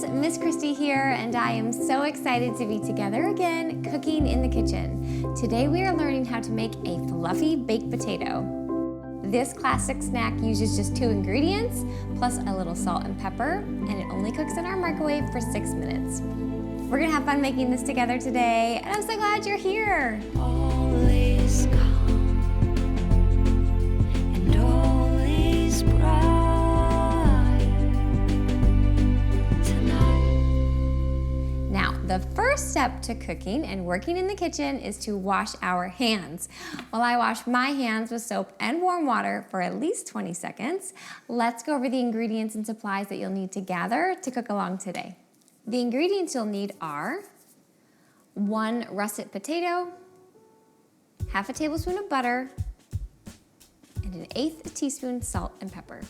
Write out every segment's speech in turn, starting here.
friends, Miss Kristi here, and I am so excited to be together again, cooking in the kitchen. Today we are learning how to make a fluffy baked potato. This classic snack uses just 2 ingredients, plus a little salt and pepper, and it only cooks in our microwave for 6 minutes. We're gonna have fun making this together today, and I'm so glad you're here. All is calm and all is bright. The first step to cooking and working in the kitchen is to wash our hands. While I wash my hands with soap and warm water for at least 20 seconds, let's go over the ingredients and supplies that you'll need to gather to cook along today. The ingredients you'll need are 1 russet potato, half a tablespoon of butter, and 1/8 teaspoon salt and pepper.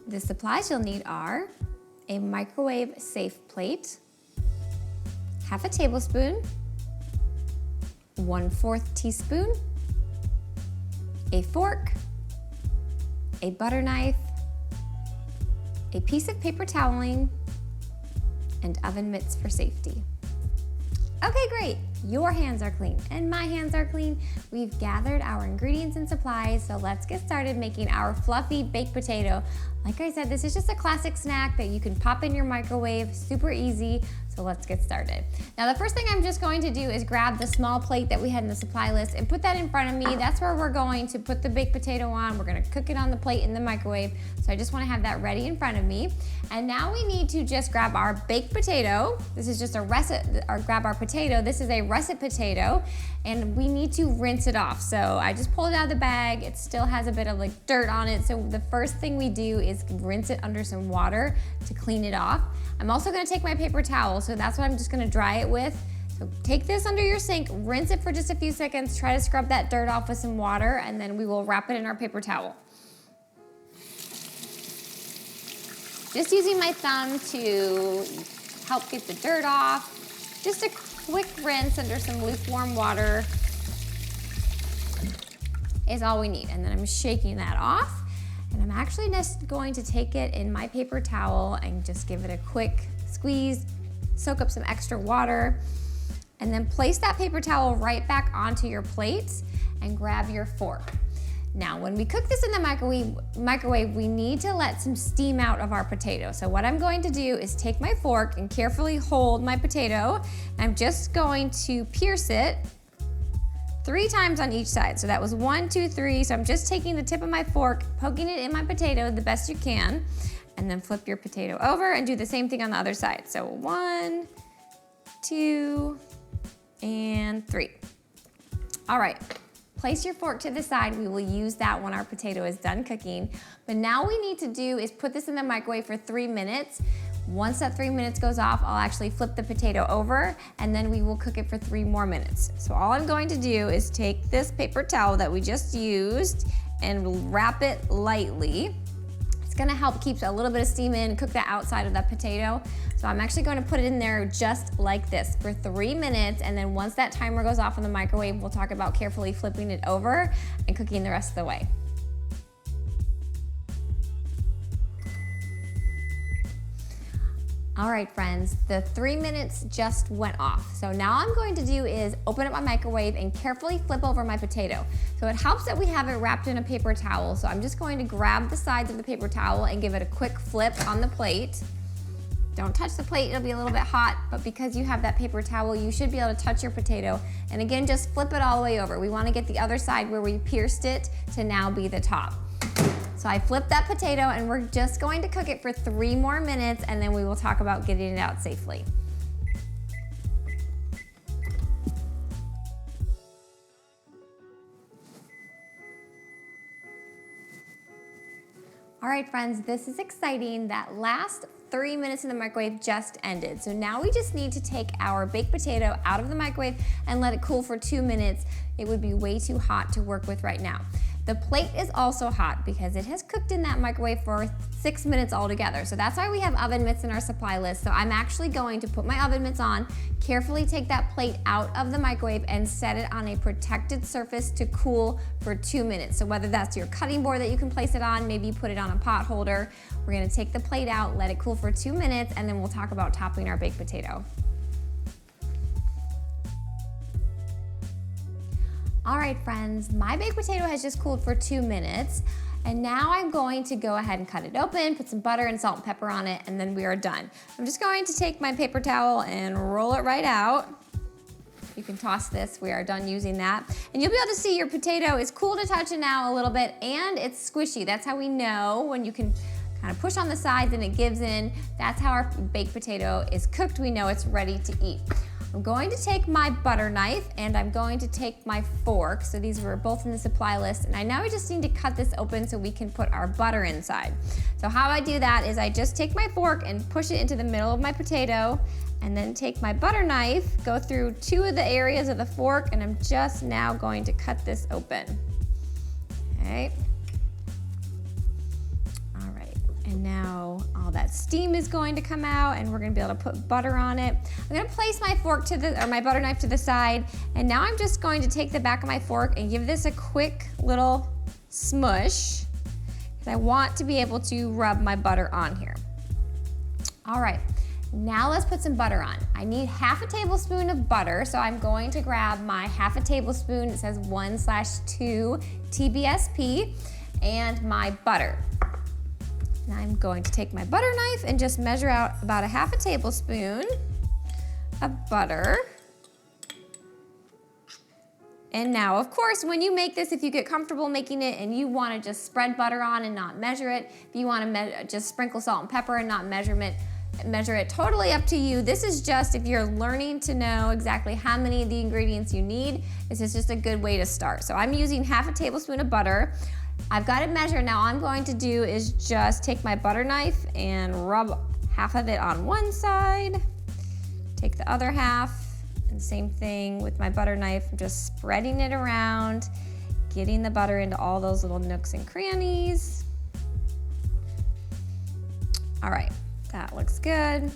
The supplies you'll need are a microwave safe plate, half a tablespoon, 1/4 teaspoon, a fork, a butter knife, a piece of paper toweling, and oven mitts for safety. Okay, great. Your hands are clean and my hands are clean. We've gathered our ingredients and supplies, so let's get started making our fluffy baked potato. Like I said, this is just a classic snack that you can pop in your microwave, super easy. So let's get started. Now the first thing I'm just going to do is grab the small plate that we had in the supply list and put that in front of me. That's where we're going to put the baked potato on. We're gonna cook it on the plate in the microwave. So I just wanna have that ready in front of me. And now we need to just grab our baked potato. This is just a russet, or grab our potato. This is a russet potato, and we need to rinse it off. So I just pulled it out of the bag. It still has a bit of like dirt on it. So the first thing we do is rinse it under some water to clean it off. I'm also gonna take my paper towel, so that's what I'm just gonna dry it with. So take this under your sink, rinse it for just a few seconds, try to scrub that dirt off with some water, and then we will wrap it in our paper towel. Just using my thumb to help get the dirt off. Just a quick rinse under some lukewarm water is all we need. And then I'm shaking that off. And I'm actually just going to take it in my paper towel and just give it a quick squeeze, soak up some extra water, and then place that paper towel right back onto your plate and grab your fork. Now, when we cook this in the microwave, we need to let some steam out of our potato. So what I'm going to do is take my fork and carefully hold my potato. I'm just going to pierce it 3 times on each side. So that was 1, 2, 3. So I'm just taking the tip of my fork, poking it in my potato the best you can, and then flip your potato over and do the same thing on the other side. So 1, 2, and 3. All right, place your fork to the side. We will use that when our potato is done cooking. But now what we need to do is put this in the microwave for 3 minutes. Once that 3 minutes goes off, I'll actually flip the potato over, and then we will cook it for 3 more minutes. So all I'm going to do is take this paper towel that we just used and wrap it lightly. It's gonna help keep a little bit of steam in, cook the outside of that potato. So I'm actually going to put it in there just like this for 3 minutes, and then once that timer goes off in the microwave, we'll talk about carefully flipping it over and cooking the rest of the way. All right, friends, the 3 minutes just went off. So now I'm going to do is open up my microwave and carefully flip over my potato. So it helps that we have it wrapped in a paper towel. So I'm just going to grab the sides of the paper towel and give it a quick flip on the plate. Don't touch the plate, it'll be a little bit hot, but because you have that paper towel, you should be able to touch your potato. And again, just flip it all the way over. We wanna get the other side where we pierced it to now be the top. So I flipped that potato and we're just going to cook it for 3 more minutes, and then we will talk about getting it out safely. All right, friends, this is exciting. That last 3 minutes in the microwave just ended. So now we just need to take our baked potato out of the microwave and let it cool for 2 minutes. It would be way too hot to work with right now. The plate is also hot because it has cooked in that microwave for 6 minutes altogether. So that's why we have oven mitts in our supply list. So I'm actually going to put my oven mitts on, carefully take that plate out of the microwave and set it on a protected surface to cool for 2 minutes. So whether that's your cutting board that you can place it on, maybe you put it on a pot holder. We're gonna take the plate out, let it cool for 2 minutes, and then we'll talk about topping our baked potato. All right, friends, my baked potato has just cooled for 2 minutes, and now I'm going to go ahead and cut it open, put some butter and salt and pepper on it, and then we are done. I'm just going to take my paper towel and roll it right out. You can toss this, we are done using that. And you'll be able to see your potato is cool to touch it now a little bit, and it's squishy. That's how we know when you can kind of push on the sides and it gives in. That's how our baked potato is cooked. We know it's ready to eat. I'm going to take my butter knife and I'm going to take my fork. So these were both in the supply list, and I now just need to cut this open so we can put our butter inside. So how I do that is I just take my fork and push it into the middle of my potato, and then take my butter knife, go through 2 of the areas of the fork, and I'm just now going to cut this open. Okay. All right, and now all that steam is going to come out and we're gonna be able to put butter on it. I'm gonna place my fork my butter knife to the side, and now I'm just going to take the back of my fork and give this a quick little smush, because I want to be able to rub my butter on here. All right, now let's put some butter on. I need half a tablespoon of butter, so I'm going to grab my half a tablespoon, it says 1/2 TBSP, and my butter. Now I'm going to take my butter knife and just measure out about a half a tablespoon of butter. And now, of course, when you make this, if you get comfortable making it and you want to just spread butter on and not measure it, if you want to just sprinkle salt and pepper and not measure it, totally up to you. This is just if you're learning to know exactly how many of the ingredients you need, this is just a good way to start. So I'm using half a tablespoon of butter. I've got it measured. Now all I'm going to do is just take my butter knife and rub half of it on one side, take the other half, and same thing with my butter knife, I'm just spreading it around, getting the butter into all those little nooks and crannies. All right, that looks good.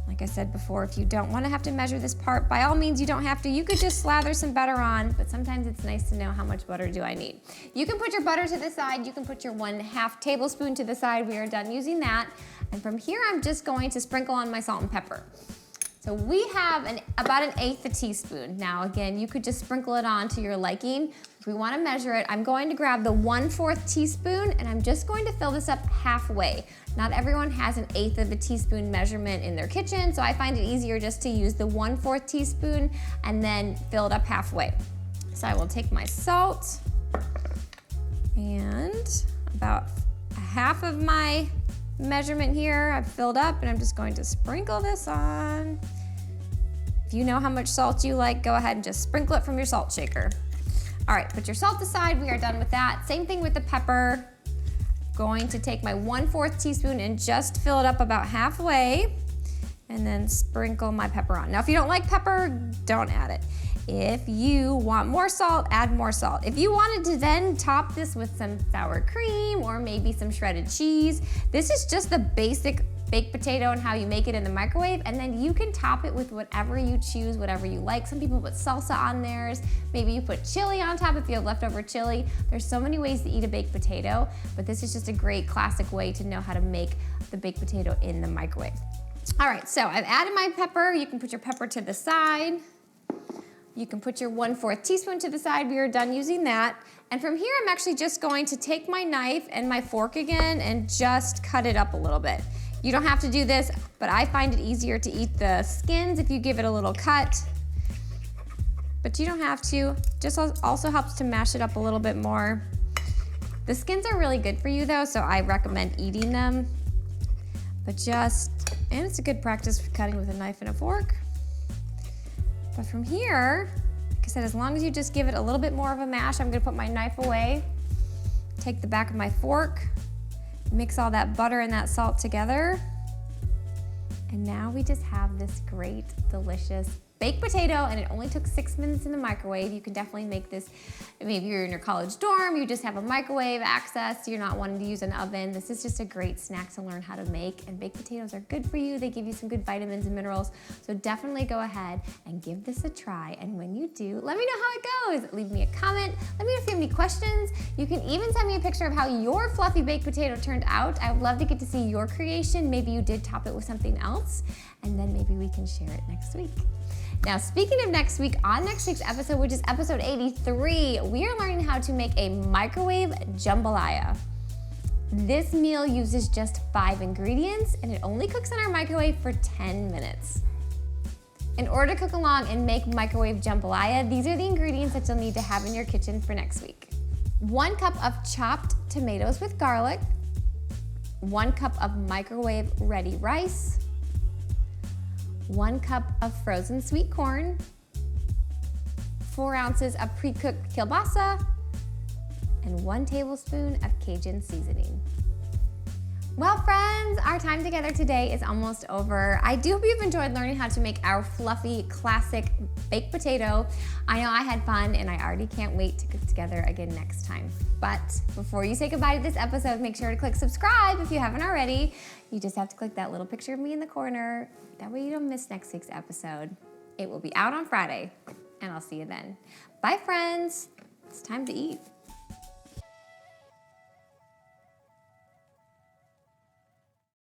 Like I said before, if you don't want to have to measure this part, by all means you don't have to. You could just slather some butter on, but sometimes it's nice to know how much butter do I need. You can put your butter to the side, you can put your 1/2 tablespoon to the side. We are done using that. And from here, I'm just going to sprinkle on my salt and pepper. So we have about 1/8 a teaspoon. Now again, you could just sprinkle it on to your liking. If we want to measure it, I'm going to grab the 1/4 teaspoon and I'm just going to fill this up halfway. Not everyone has 1/8 of a teaspoon measurement in their kitchen, so I find it easier just to use the 1/4 teaspoon and then fill it up halfway. So I will take my salt and about 1/2 of my measurement here I've filled up, and I'm just going to sprinkle this on. If you know how much salt you like, go ahead and just sprinkle it from your salt shaker. All right, put your salt aside, we are done with that. Same thing with the pepper. Going to take my 1/4 teaspoon and just fill it up about halfway, and then sprinkle my pepper on. Now, if you don't like pepper, don't add it. If you want more salt, add more salt. If you wanted to then top this with some sour cream or maybe some shredded cheese, this is just the basic baked potato and how you make it in the microwave, and then you can top it with whatever you choose, whatever you like. Some people put salsa on theirs. Maybe you put chili on top if you have leftover chili. There's so many ways to eat a baked potato, but this is just a great classic way to know how to make the baked potato in the microwave. All right, so I've added my pepper. You can put your pepper to the side. You can put your 1/4 teaspoon to the side. We are done using that. And from here, I'm actually just going to take my knife and my fork again and just cut it up a little bit. You don't have to do this, but I find it easier to eat the skins if you give it a little cut. But you don't have to. Just also helps to mash it up a little bit more. The skins are really good for you though, so I recommend eating them. And it's a good practice for cutting with a knife and a fork. But from here, like I said, as long as you just give it a little bit more of a mash, I'm gonna put my knife away, take the back of my fork, mix all that butter and that salt together. And now we just have this great, delicious baked potato, and it only took 6 minutes in the microwave. You can definitely make this, maybe you're in your college dorm, you just have a microwave access, you're not wanting to use an oven. This is just a great snack to learn how to make, and baked potatoes are good for you. They give you some good vitamins and minerals, so definitely go ahead and give this a try, and when you do, let me know how it goes. Leave me a comment, let me know if you have any questions. You can even send me a picture of how your fluffy baked potato turned out. I would love to get to see your creation. Maybe you did top it with something else, and then maybe we can share it next week. Now, speaking of next week, on next week's episode, which is episode 83, we are learning how to make a microwave jambalaya. This meal uses just 5 ingredients, and it only cooks in our microwave for 10 minutes. In order to cook along and make microwave jambalaya, these are the ingredients that you'll need to have in your kitchen for next week. 1 cup of chopped tomatoes with garlic, 1 cup of microwave ready rice, 1 cup of frozen sweet corn, 4 ounces of pre-cooked kielbasa, and 1 tablespoon of Cajun seasoning. Well, friends, our time together today is almost over. I do hope you've enjoyed learning how to make our fluffy, classic baked potato. I know I had fun, and I already can't wait to cook together again next time. But before you say goodbye to this episode, make sure to click subscribe if you haven't already. You just have to click that little picture of me in the corner. That way you don't miss next week's episode. It will be out on Friday, and I'll see you then. Bye, friends. It's time to eat.